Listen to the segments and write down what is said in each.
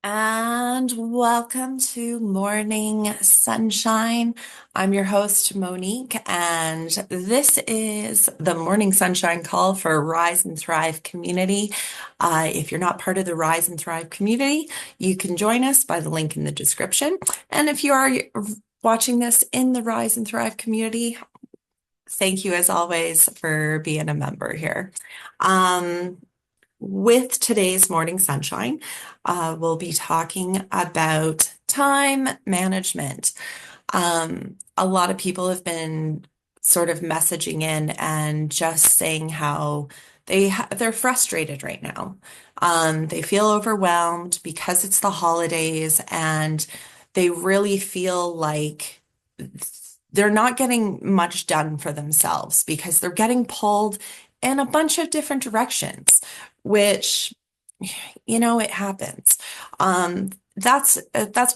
And welcome to Morning Sunshine. I'm your host, Monique, and this is the Morning Sunshine call for Rise and Thrive community. If you're not part of the Rise and Thrive community, you can join us by the link in the description. And if you are watching this in the Rise and Thrive community, thank you as always for being a member here. Um, with today's Morning Sunshine, we'll be talking about time management. A lot of people have been sort of messaging in and just saying how they're frustrated right now. They feel overwhelmed because it's the holidays and they really feel like they're not getting much done for themselves because they're getting pulled in a bunch of different directions, which, it happens. That's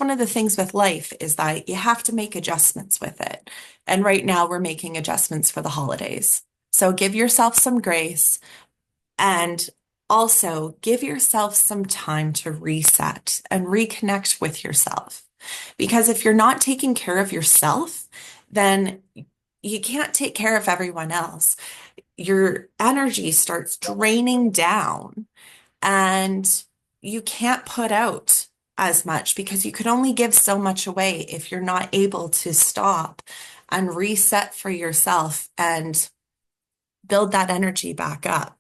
one of the things with life is that you have to make adjustments with it. And right now we're making adjustments for the holidays. So give yourself some grace and also give yourself some time to reset and reconnect with yourself. Because if you're not taking care of yourself, then you can't take care of everyone else. Your energy starts draining down and you can't put out as much because you could only give so much away if you're not able to stop and reset for yourself and build that energy back up.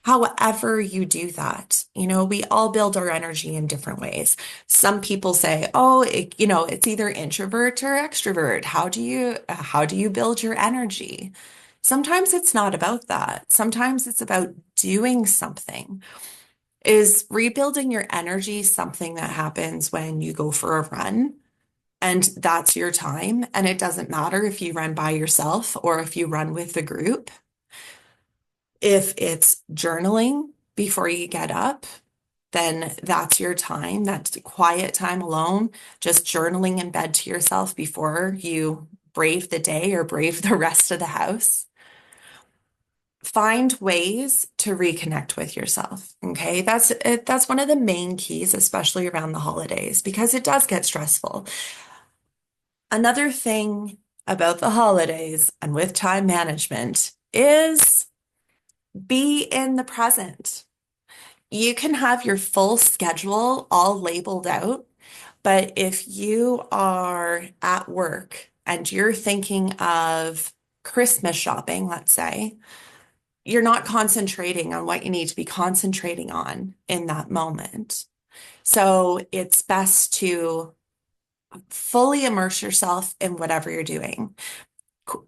However you do that, we all build our energy in different ways. Some people say, "Oh, it's either introvert or extrovert. How do you build your energy?" Sometimes it's not about that. Sometimes it's about doing something. Is rebuilding your energy something that happens when you go for a run? And that's your time. And it doesn't matter if you run by yourself or if you run with the group. If it's journaling before you get up, then that's your time. That's quiet time alone, just journaling in bed to yourself before you brave the day or brave the rest of the house. Find ways to reconnect with yourself. Okay. That's one of the main keys, especially around the holidays, because it does get stressful. Another thing about the holidays and with time management is be in the present. You can have your full schedule all labeled out, but if you are at work and you're thinking of Christmas shopping, let's say, you're not concentrating on what you need to be concentrating on in that moment. So it's best to fully immerse yourself in whatever you're doing.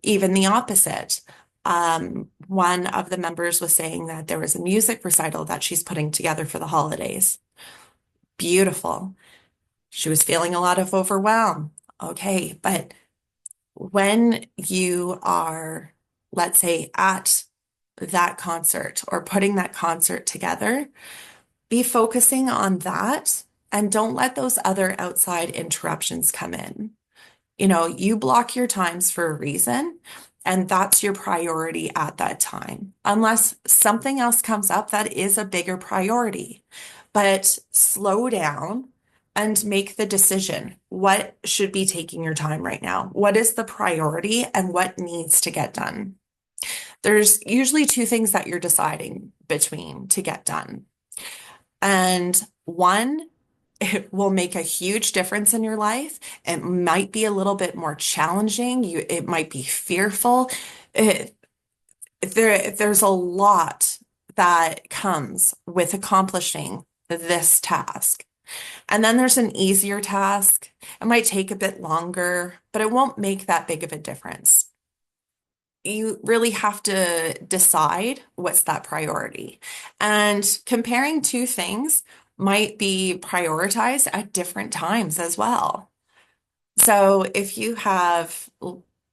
Even the opposite. One of the members was saying that there was a music recital that she's putting together for the holidays. Beautiful. She was feeling a lot of overwhelm. Okay, but when you are, let's say, at that concert or putting that concert together, be focusing on that and don't let those other outside interruptions come in. You block your times for a reason, and that's your priority at that time, unless something else comes up that is a bigger priority. But slow down and make the decision. What should be taking your time right now? What is the priority and what needs to get done? There's usually two things that you're deciding between to get done. And one, it will make a huge difference in your life. It might be a little bit more challenging. It might be fearful. It, there's a lot that comes with accomplishing this task. And then there's an easier task. It might take a bit longer, but it won't make that big of a difference. You really have to decide what's that priority. And comparing two things might be prioritized at different times as well. So if you have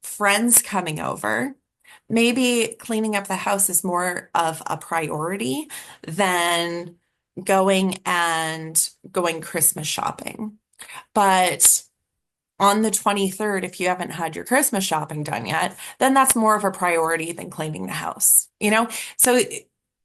friends coming over, maybe cleaning up the house is more of a priority than going Christmas shopping. But on the 23rd, if you haven't had your Christmas shopping done yet, then that's more of a priority than cleaning the house. So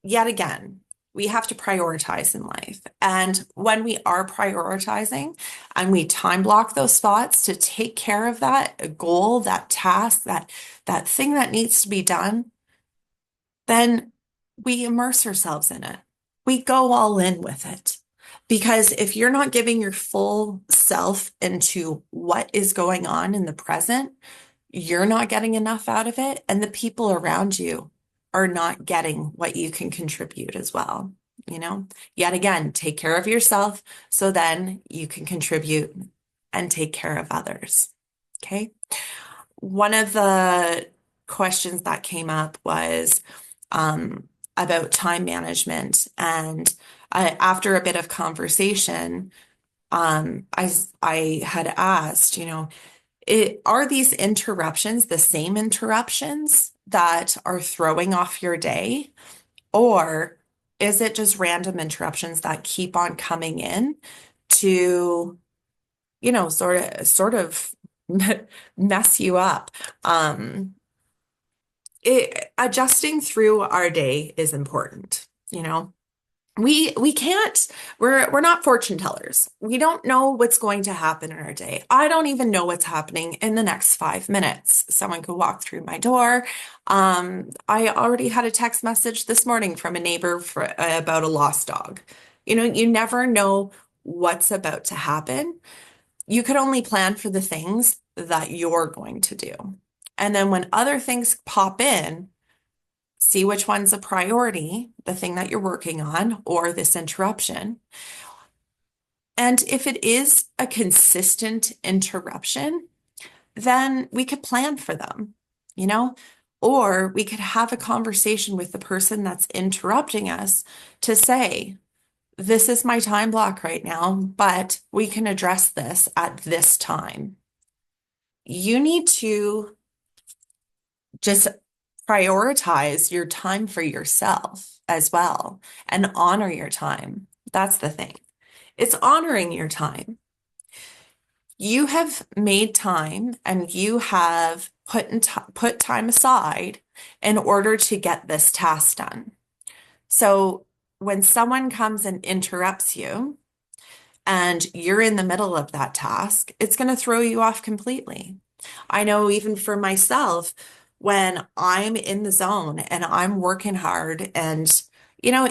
yet again, we have to prioritize in life. And when we are prioritizing and we time block those spots to take care of that goal, that task, that thing that needs to be done, then we immerse ourselves in it. We go all in with it. Because if you're not giving your full self into what is going on in the present, you're not getting enough out of it, and the people around you are not getting what you can contribute as well. You know, yet again, take care of yourself so then you can contribute and take care of others. Okay. One of the questions that came up was about time management. And after a bit of conversation, I had asked, are these interruptions the same interruptions that are throwing off your day? Or is it just random interruptions that keep on coming in to, sort of mess you up? Adjusting through our day is important, we can't, we're not fortune tellers. We don't know what's going to happen in our day. I don't even know what's happening in the next 5 minutes. Someone could walk through my door. I already had a text message this morning from a neighbor about a lost dog. You never know what's about to happen. You could only plan for the things that you're going to do. And then when other things pop in, see which one's a priority, the thing that you're working on, or this interruption. And if it is a consistent interruption, then we could plan for them, you know, or we could have a conversation with the person that's interrupting us to say, this is my time block right now, but we can address this at this time. You need to just prioritize your time for yourself as well and honor your time. That's the thing. It's honoring your time. You have made time and you have put time aside in order to get this task done. So when someone comes and interrupts you and you're in the middle of that task, it's going to throw you off completely. I know even for myself, when I'm in the zone and I'm working hard and you know,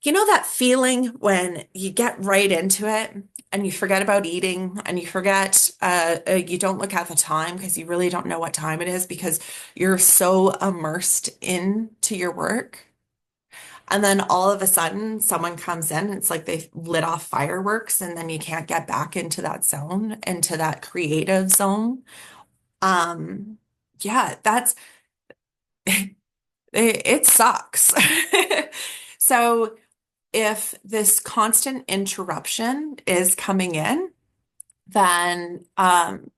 that feeling when you get right into it and you forget about eating and you forget, you don't look at the time because you really don't know what time it is because you're so immersed into your work. And then all of a sudden, someone comes in, and it's like they've lit off fireworks, and then you can't get back into that zone, into that creative zone. Um, yeah, it sucks. So if this constant interruption is coming in, then and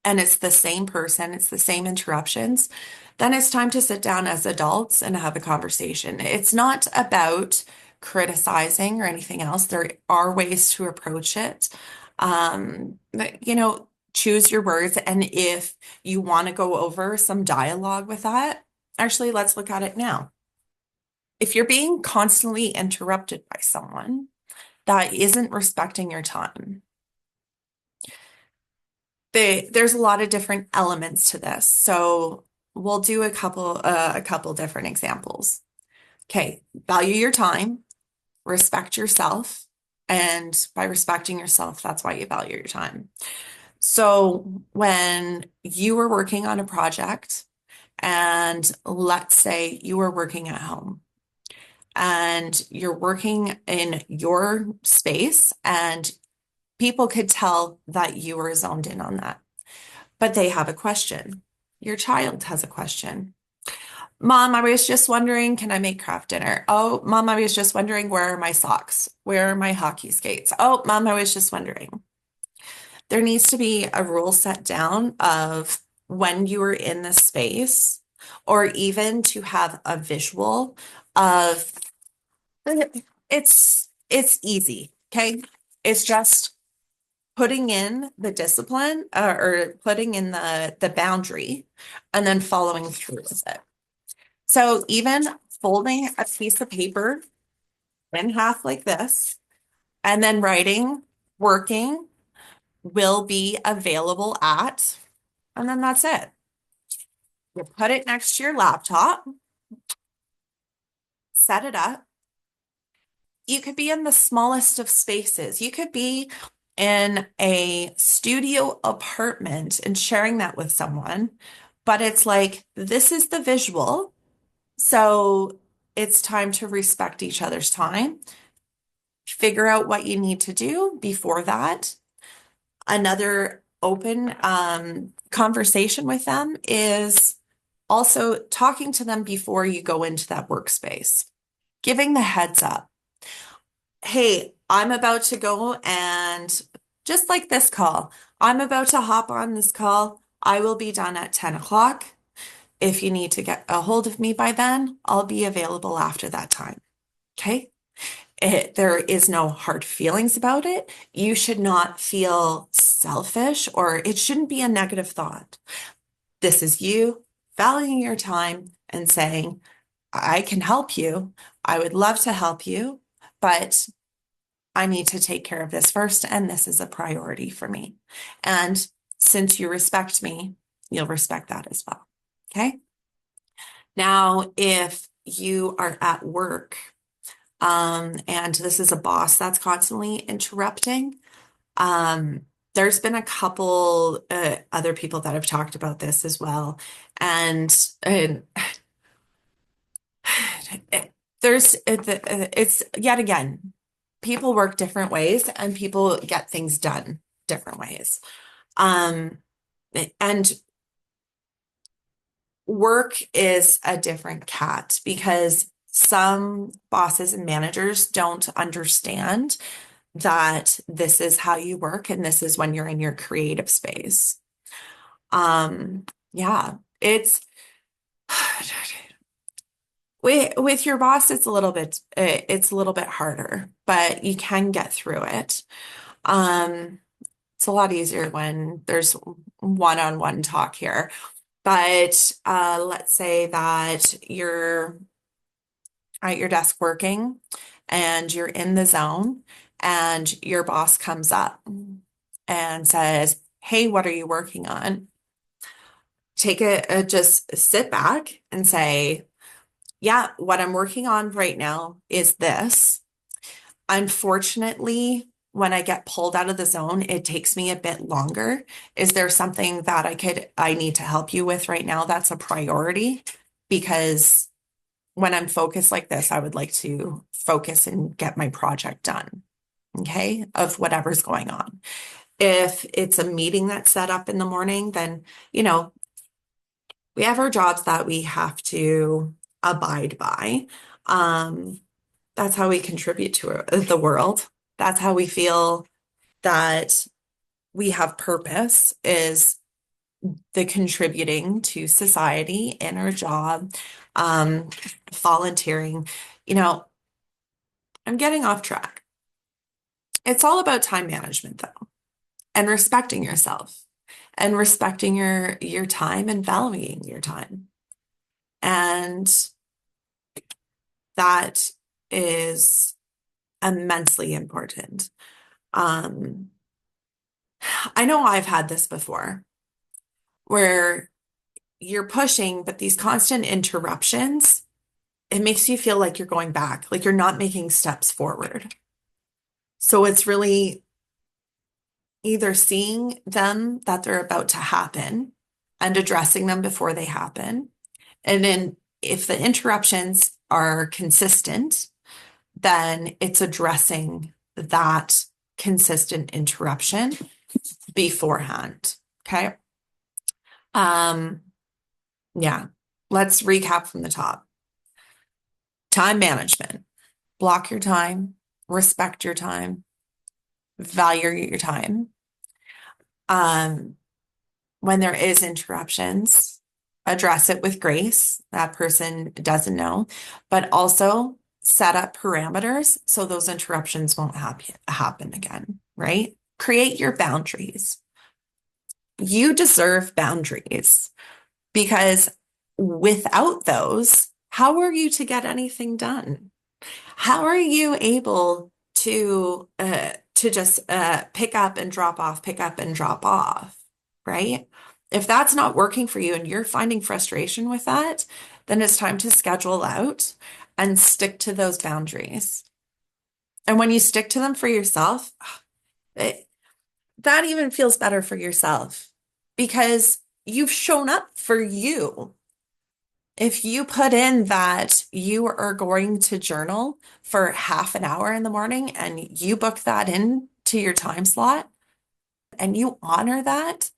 it's the same person, it's the same interruptions, then it's time to sit down as adults and have a conversation. It's not about criticizing or anything else. There are ways to approach it. Choose your words. And if you want to go over some dialogue with that, actually, let's look at it now. If you're being constantly interrupted by someone that isn't respecting your time, there's a lot of different elements to this. So we'll do a couple different examples. Okay, value your time, respect yourself, and by respecting yourself, that's why you value your time. So when you were working on a project, and let's say you were working at home, and you're working in your space, and people could tell that you were zoned in on that. But they have a question. Your child has a question. Mom, I was just wondering, can I make craft dinner? Oh, Mom, I was just wondering, where are my socks? Where are my hockey skates? Oh, Mom, I was just wondering. There needs to be a rule set down of when you are in the space, or even to have a visual of it's easy, okay? It's just putting in the discipline or putting in the boundary and then following through with it. So even folding a piece of paper in half like this, and then writing, working will be available at, and then that's it. You put it next to your laptop, set it up. You could be in the smallest of spaces. You could be in a studio apartment and sharing that with someone, but it's like, this is the visual. So it's time to respect each other's time, figure out what you need to do before that. Another open conversation with them is also talking to them before you go into that workspace, giving the heads up. Hey, I'm about to go and just like this call, I'm about to hop on this call. I will be done at 10 o'clock. If you need to get a hold of me by then, I'll be available after that time. Okay. There is no hard feelings about it. You should not feel selfish or it shouldn't be a negative thought. This is you valuing your time and saying, I can help you. I would love to help you, but I need to take care of this first, and this is a priority for me. And since you respect me, you'll respect that as well. Okay. Now, if you are at work, and this is a boss that's constantly interrupting, um, there's been a couple other people that have talked about this as well. And it's yet again, people work different ways and people get things done different ways. Um, and work is a different cat because some bosses and managers don't understand that this is how you work and this is when you're in your creative space. Yeah, it's with your boss, it's a little bit harder, but you can get through it. Um, it's a lot easier when there's one-on-one talk here. But let's say that you're at your desk working and you're in the zone and your boss comes up and says, Hey, what are you working on? Just sit back and say, Yeah, what I'm working on right now is this. Unfortunately, when I get pulled out of the zone, it takes me a bit longer. Is there something that I need to help you with right now that's a priority? Because when I'm focused like this, I would like to focus and get my project done, okay, of whatever's going on. If it's a meeting that's set up in the morning, then, we have our jobs that we have to abide by. Um, that's how we contribute to the world. That's how we feel that we have purpose is the contributing to society in our job, um, volunteering. You know, I'm getting off track. It's all about time management though, and respecting yourself and respecting your time and valuing your time. And that is immensely important. Um, I know I've had this before where you're pushing, but these constant interruptions, it makes you feel like you're going back, like you're not making steps forward. So it's really either seeing them that they're about to happen and addressing them before they happen. And then if the interruptions are consistent, then it's addressing that consistent interruption beforehand. Okay. Um, yeah. Let's recap from the top. Time management. Block your time, respect your time, value your time. Um, when there is interruptions, address it with grace. That person doesn't know, but also set up parameters so those interruptions won't happen again, right? Create your boundaries. You deserve boundaries because without those, how are you to get anything done? How are you able to just pick up and drop off, pick up and drop off, right? If that's not working for you and you're finding frustration with that, then it's time to schedule out and stick to those boundaries. And when you stick to them for yourself, it, that even feels better for yourself because you've shown up for you. If you put in that you are going to journal for half an hour in the morning and you book that in to your time slot and you honor that,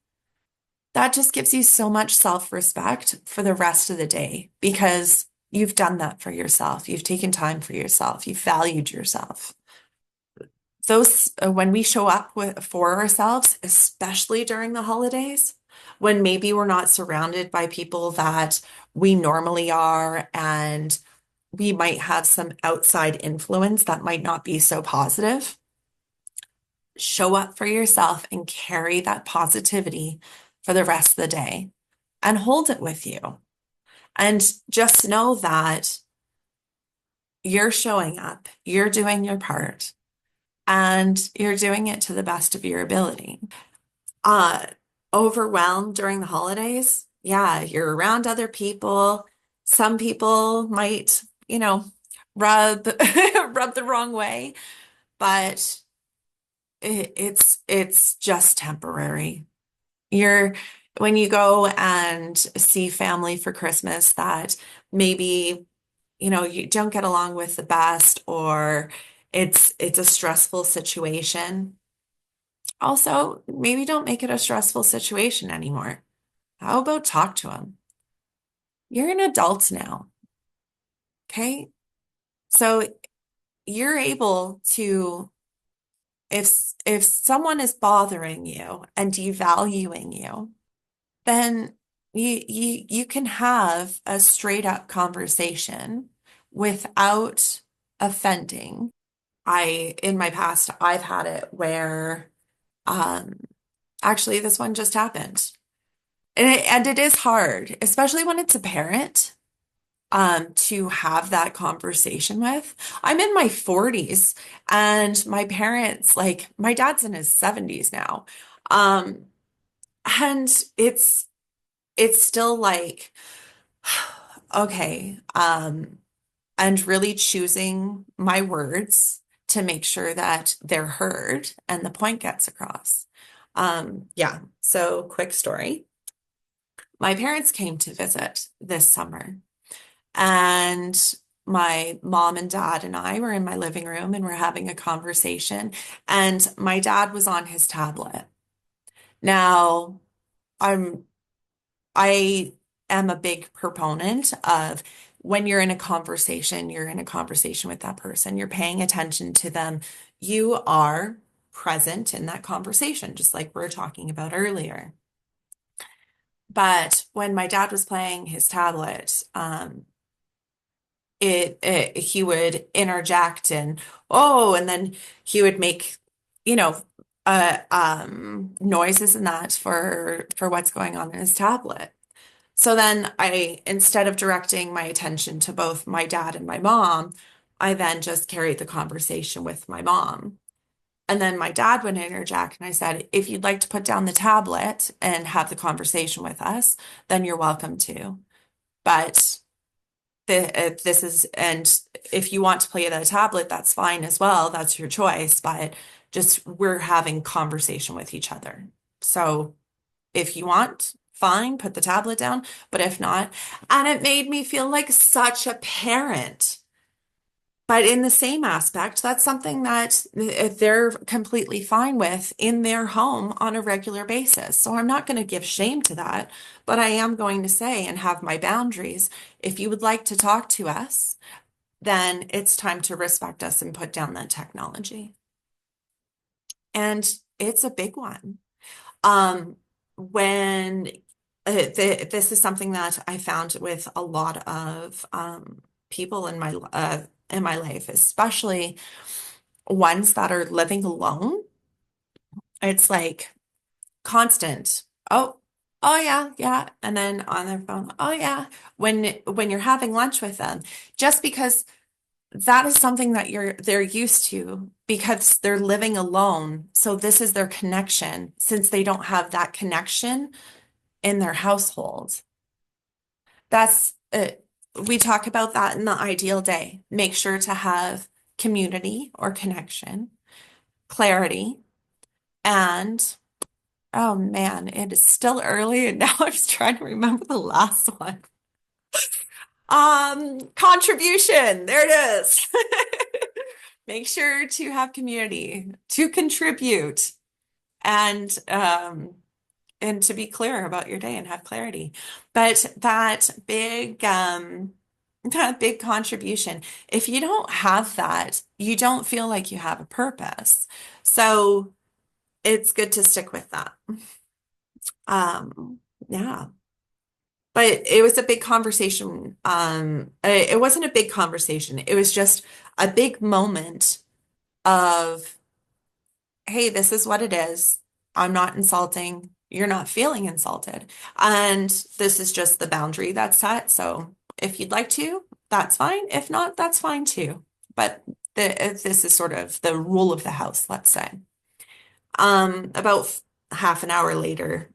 that just gives you so much self-respect for the rest of the day because you've done that for yourself. You've taken time for yourself. You've valued yourself. Those, when we show up for ourselves, especially during the holidays, when maybe we're not surrounded by people that we normally are, and we might have some outside influence that might not be so positive, show up for yourself and carry that positivity for the rest of the day and hold it with you. And just know that you're showing up, you're doing your part, and you're doing it to the best of your ability. Uh, Overwhelmed during the holidays. Yeah, you're around other people. Some people might, rub rub the wrong way, but it's just temporary. You're when you go and see family for Christmas that maybe, you don't get along with the best, or it's a stressful situation. Also, maybe don't make it a stressful situation anymore. How about talk to them? You're an adult now, okay? So you're able to, if if someone is bothering you and devaluing you, then you can have a straight up conversation without offending. In my past, I've had it where, um, actually, this one just happened. And it is hard, especially when it's a parent, to have that conversation with. I'm in my 40s and my parents, like my dad's in his 70s now. Um, and it's still like, okay, and really choosing my words to make sure that they're heard and the point gets across. Yeah, so quick story. My parents came to visit this summer, and my mom and dad and I were in my living room and we're having a conversation, and my dad was on his tablet. Now, I'm I am a big proponent of when you're in a conversation with that person, you're paying attention to them, you are present in that conversation, just like we were talking about earlier. But when my dad was playing his tablet, he would interject and and then he would make, you know, noises and that for what's going on in his tablet. So then instead of directing my attention to both my dad and my mom, I then just carried the conversation with my mom. And then my dad would interject, and I said, if you'd like to put down the tablet and have the conversation with us, then you're welcome to. But this is, and if you want to play the tablet, that's fine as well. That's your choice. But just we're having conversation with each other. So if you want, fine, put the tablet down. But if not, and it made me feel like such a parent. But in the same aspect, that's something that they're completely fine with in their home on a regular basis. So I'm not going to give shame to that, but I am going to say and have my boundaries. If you would like to talk to us, then it's time to respect us and put down that technology. And it's a big one. Um, when this is something that I found with a lot of people in my life, especially ones that are living alone. It's like constant. Oh, oh yeah, yeah, and then on their phone. Oh yeah, when you're having lunch with them, just because. that is something that they're used to because they're living alone. So this is their connection since they don't have that connection in their household. That's it. We talk about that in the ideal day. Make sure to have community or connection, clarity, and oh man, it is still early and now I'm just trying to remember the last one. Contribution. There it is. Make sure to have community, to contribute, and and to be clear about your day and have clarity. But that big contribution, if you don't have that, you don't feel like you have a purpose. So it's good to stick with that. Yeah. But it was a big conversation. It wasn't a big conversation. It was just a big moment of, hey, this is what it is. I'm not insulting. You're not feeling insulted. And this is just the boundary that's set. So if you'd like to, that's fine. If not, that's fine too. But this is sort of the rule of the house, let's say. About half an hour later,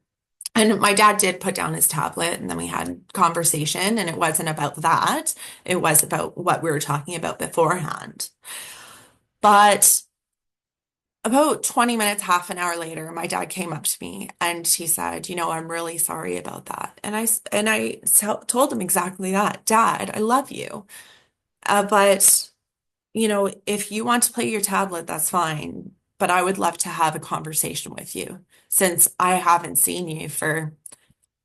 and my dad did put down his tablet and then we had conversation, and it wasn't about that. It was about what we were talking about beforehand. But about 20 minutes, half an hour later, my dad came up to me and he said, I'm really sorry about that. And I told him exactly that. Dad, I love you. But, if you want to play your tablet, that's fine. But I would love to have a conversation with you since I haven't seen you for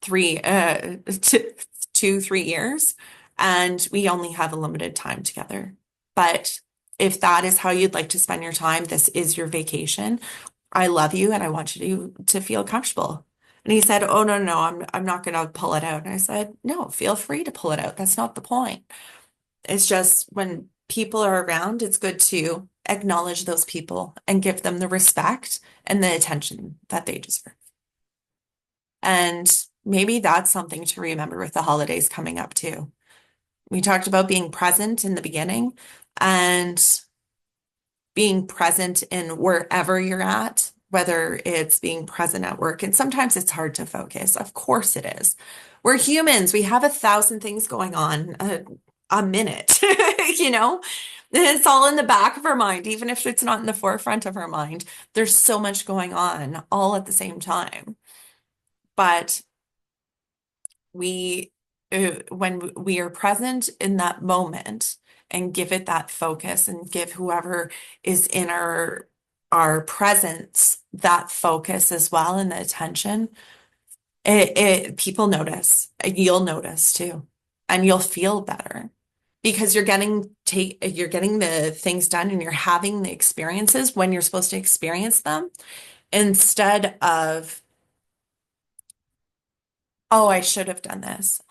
three, 3 years, and we only have a limited time together. But if that is how you'd like to spend your time, this is your vacation. I love you and I want you to feel comfortable. And he said, "Oh, no, no, no, I'm not going to pull it out." And I said, "No, feel free to pull it out. That's not the point. It's just when people are around, it's good to acknowledge those people and give them the respect and the attention that they deserve." And maybe that's something to remember with the holidays coming up too. We talked about being present in the beginning and being present in wherever you're at, whether it's being present at work. And sometimes it's hard to focus. Of course it is. We're humans. We have 1,000 things going on a minute, you know? It's all in the back of our mind, even if it's not in the forefront of our mind. There's so much going on all at the same time. But we when we are present in that moment and give it that focus and give whoever is in our presence that focus as well and the attention, it people notice. You'll notice too, and you'll feel better because you're getting the things done and you're having the experiences when you're supposed to experience them instead of, oh, I should have done this.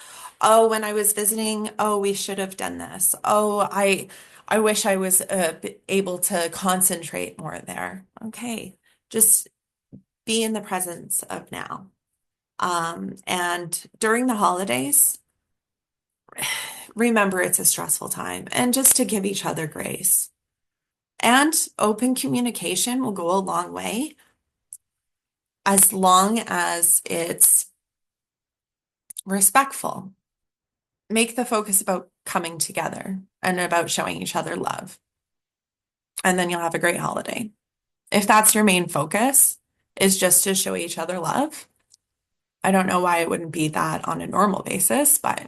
Oh, when I was visiting, oh, we should have done this. Oh, I wish I was able to concentrate more there. Okay, just be in the presence of now. And during the holidays, remember it's a stressful time and just to give each other grace. And open communication will go a long way as long as it's respectful. Make the focus about coming together and about showing each other love. And then you'll have a great holiday. If that's your main focus, is just to show each other love, I don't know why it wouldn't be that on a normal basis, but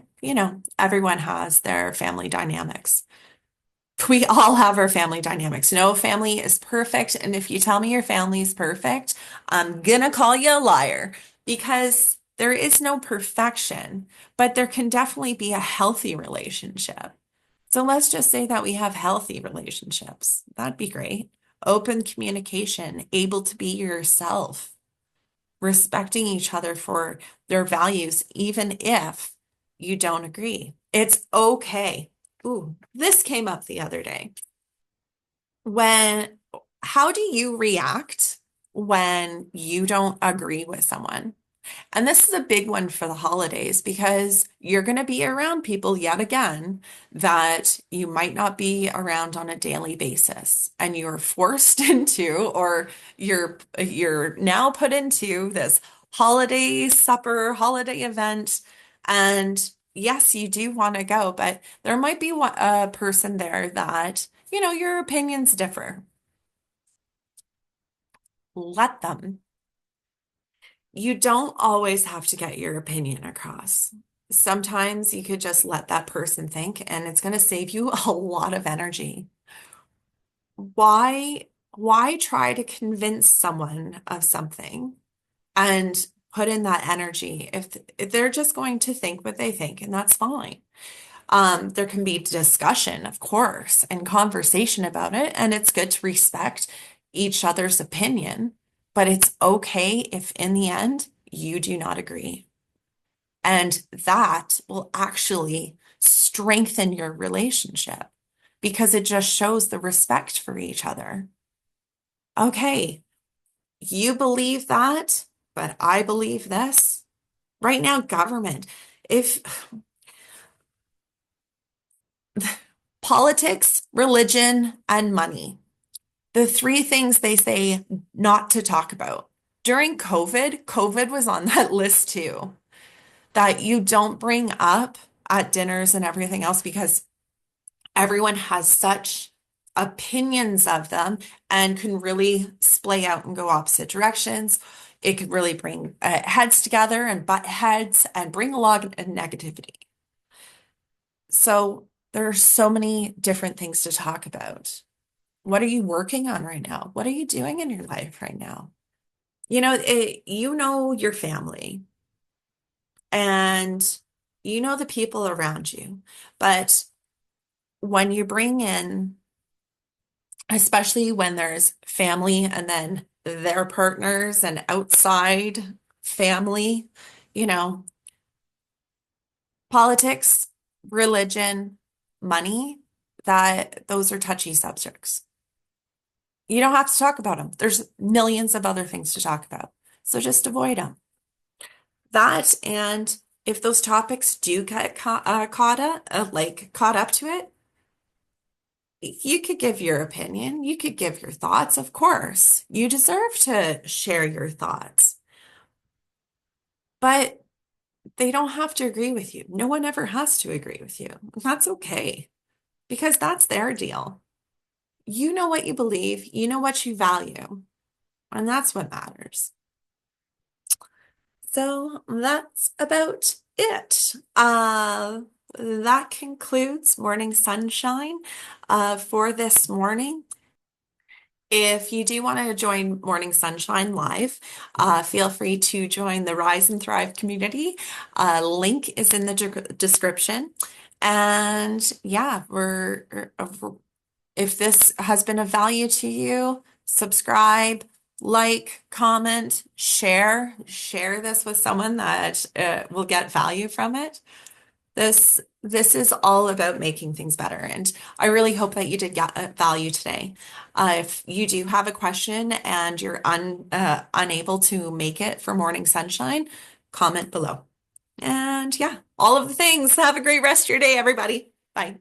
everyone has their family dynamics. We all have our family dynamics. No family is perfect. And if you tell me your family is perfect, I'm gonna call you a liar because there is no perfection, but there can definitely be a healthy relationship. So let's just say that we have healthy relationships. That'd be great. Open communication, able to be yourself, respecting each other for their values, even if you don't agree. It's okay. Ooh, this came up the other day. When, how do you react when you don't agree with someone? And this is a big one for the holidays because you're going to be around people yet again that you might not be around on a daily basis. And you're forced into, or you're now put into this holiday supper, holiday event. And yes, you do want to go, but there might be a person there that, your opinions differ. Let them. You don't always have to get your opinion across. Sometimes you could just let that person think, and it's going to save you a lot of energy. Why, why try to convince someone of something and put in that energy if they're just going to think what they think, and that's fine. There can be discussion, of course, and conversation about it, and it's good to respect each other's opinion, but it's okay if in the end you do not agree. And that will actually strengthen your relationship because it just shows the respect for each other. Okay, you believe that, but I believe this. Right now, government, if politics, religion, and money, the three things they say not to talk about. During COVID was on that list too, that you don't bring up at dinners and everything else because everyone has such opinions of them and can really splay out and go opposite directions. It could really bring heads together and butt heads and bring a lot of negativity. So there are so many different things to talk about. What are you working on right now? What are you doing in your life right now? You know your family and you know the people around you, but when you bring in, especially when there's family and then their partners and outside family, you know, politics, religion, money, that those are touchy subjects. You don't have to talk about them. There's millions of other things to talk about. So just avoid them. That and if those topics do get caught up to it, you could give your opinion, you could give your thoughts, of course. You deserve to share your thoughts, but they don't have to agree with you. No one ever has to agree with you. That's okay because that's their deal. You know what you believe, you know what you value, and that's what matters. So that's about it. That concludes Morning Sunshine for this morning. If you do want to join Morning Sunshine Live, feel free to join the Rise and Thrive community. Link is in the description. And yeah, if this has been of value to you, subscribe, like, comment, share this with someone that will get value from it. This is all about making things better, and I really hope that you did get value today. If you do have a question and you're unable to make it for Morning Sunshine, comment below. And yeah, all of the things. Have a great rest of your day, everybody. Bye.